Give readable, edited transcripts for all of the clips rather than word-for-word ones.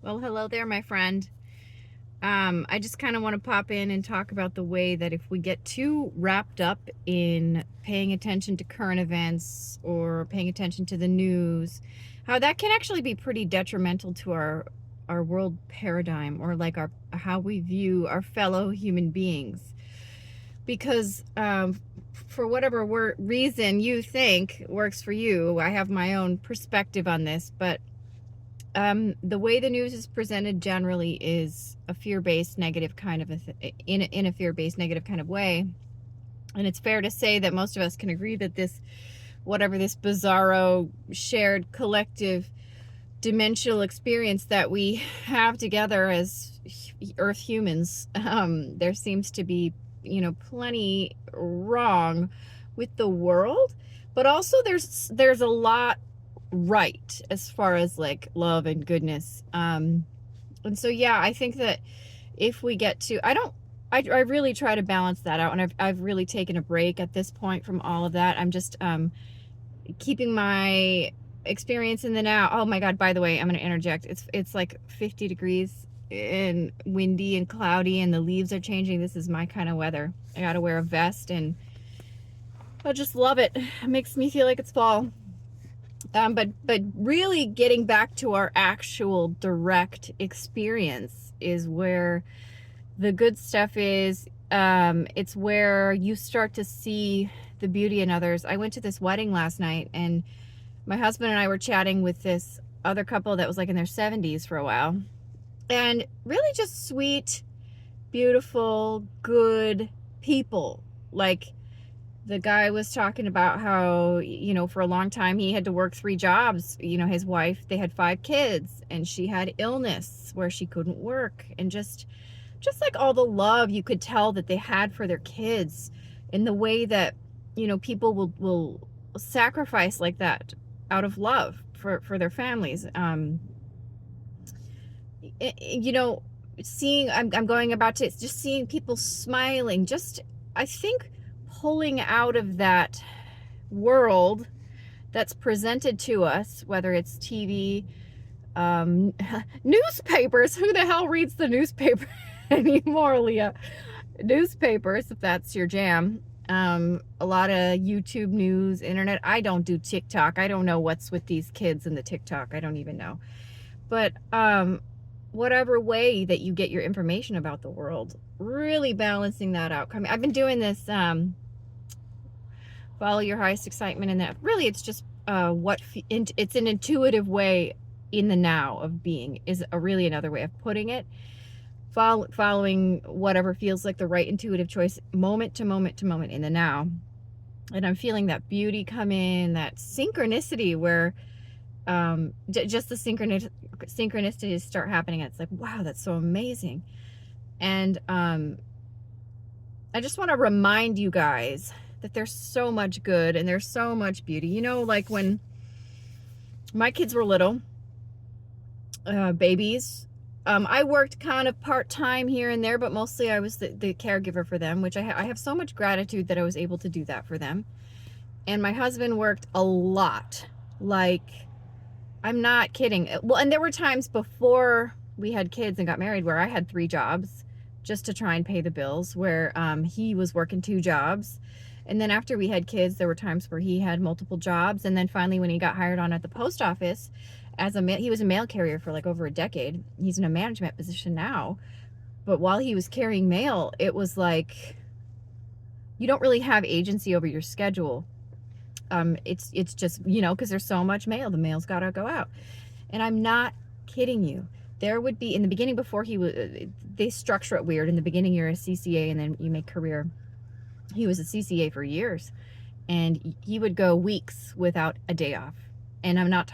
Well, hello there, my friend. I just kind of want to pop in and talk about the way that if we get too wrapped up in paying attention to current events or paying attention to the news, how that can actually be pretty detrimental to our world paradigm, or like our how we view our fellow human beings. Because for whatever reason you think works for you, I have my own perspective on this, but the way the news is presented generally is a fear-based negative kind of in a fear-based negative kind of way. And it's fair to say that most of us can agree that this, whatever this bizarro shared collective dimensional experience that we have together as Earth humans, there seems to be, plenty wrong with the world, but also there's a lot right as far as like love and goodness. And so yeah, I think that if we get to I really try to balance that out, and I've really taken a break at this point from all of that. I'm just keeping my experience in the now. Oh my god, by the way, I'm going to interject. It's like 50 degrees and windy and cloudy and the leaves are changing. This is my kind of weather. I got to wear a vest and I just love it. It makes me feel like it's fall. But really getting back to our actual direct experience is where the good stuff is. It's where you start to see the beauty in others. I went to this wedding last night, and my husband and I were chatting with this other couple that was like in their 70s for a while, and really just sweet, beautiful, good people. Like, the guy was talking about how, for a long time he had to work 3 jobs. His wife, they had 5 kids, and she had illness where she couldn't work, and just like all the love you could tell that they had for their kids, in the way that, people will sacrifice like that out of love for their families. Seeing, I'm going about to just seeing people smiling, just, I think, pulling out of that world that's presented to us, whether it's TV, newspapers. Who the hell reads the newspaper anymore, Leah? Newspapers, if that's your jam. A lot of YouTube news, internet. I don't do TikTok. I don't know what's with these kids in the TikTok. I don't even know. But whatever way that you get your information about the world, really balancing that out. I've been doing this follow your highest excitement, and that really it's just it's an intuitive way in the now of being, is really another way of putting it. Following whatever feels like the right intuitive choice, moment to moment to moment in the now. And I'm feeling that beauty come in, that synchronicity where just the synchronicities start happening. And it's like, wow, that's so amazing. And I just want to remind you guys that there's so much good and there's so much beauty. Like when my kids were little, babies, I worked kind of part-time here and there, but mostly I was the caregiver for them, which I have so much gratitude that I was able to do that for them. And my husband worked a lot. Like, I'm not kidding. Well, and there were times before we had kids and got married where I had 3 jobs just to try and pay the bills, where he was working 2 jobs. And then after we had kids, there were times where he had multiple jobs. And then finally, when he got hired on at the post office, he was a mail carrier for like over a decade. He's in a management position now. But while he was carrying mail, it was like, you don't really have agency over your schedule. It's just, because there's so much mail, the mail's got to go out. And I'm not kidding you. There would be, in the beginning, before they structure it weird. In the beginning, you're a CCA and then you make career. He was a CCA for years, and he would go weeks without a day off. And I'm not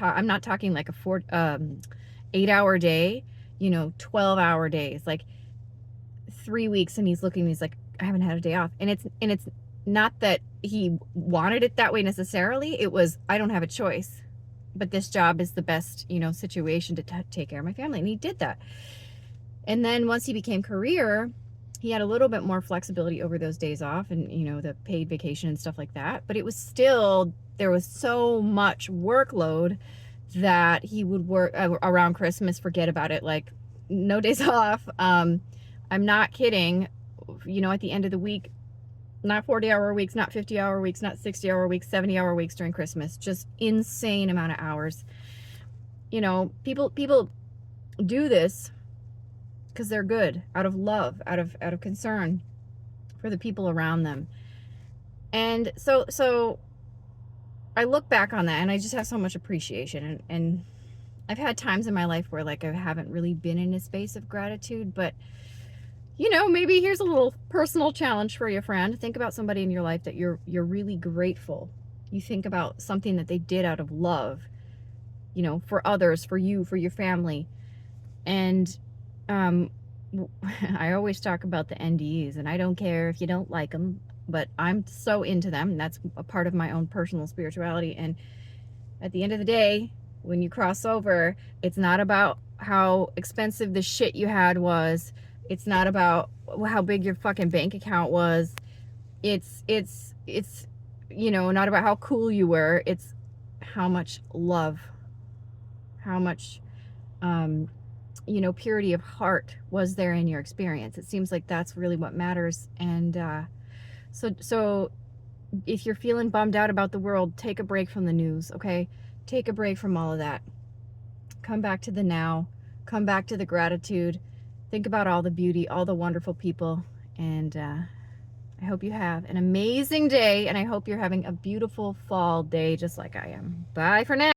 talking like a 8-hour day, 12-hour days, like 3 weeks. And he's like, I haven't had a day off. And it's not that he wanted it that way necessarily. It was, I don't have a choice, but this job is the best, situation to take care of my family. And he did that. And then once he became career, he had a little bit more flexibility over those days off and, the paid vacation and stuff like that. But it was still, there was so much workload that he would work around Christmas, forget about it, like no days off. I'm not kidding. You know, at the end of the week, not 40-hour weeks, not 50-hour weeks, not 60-hour weeks, 70-hour weeks during Christmas, just insane amount of hours. You know, people do this because they're good, out of love, out of concern for the people around them. And so I look back on that and I just have so much appreciation. And I've had times in my life where like I haven't really been in a space of gratitude, but you know, maybe here's a little personal challenge for you, friend. Think about somebody in your life that you're really grateful. You think about something that they did out of love, you know, for others, for you, for your family. And I always talk about the NDEs, and I don't care if you don't like them, but I'm so into them. That's a part of my own personal spirituality. And at the end of the day, when you cross over, it's not about how expensive the shit you had was. It's not about how big your fucking bank account was. It's you know, not about how cool you were. It's how much love, how much you know, purity of heart was there in your experience. It seems like that's really what matters. And so if you're feeling bummed out about the world, take a break from the news, okay? Take a break from all of that. Come back to the now. Come back to the gratitude. Think about all the beauty, all the wonderful people. And I hope you have an amazing day. And I hope you're having a beautiful fall day just like I am. Bye for now.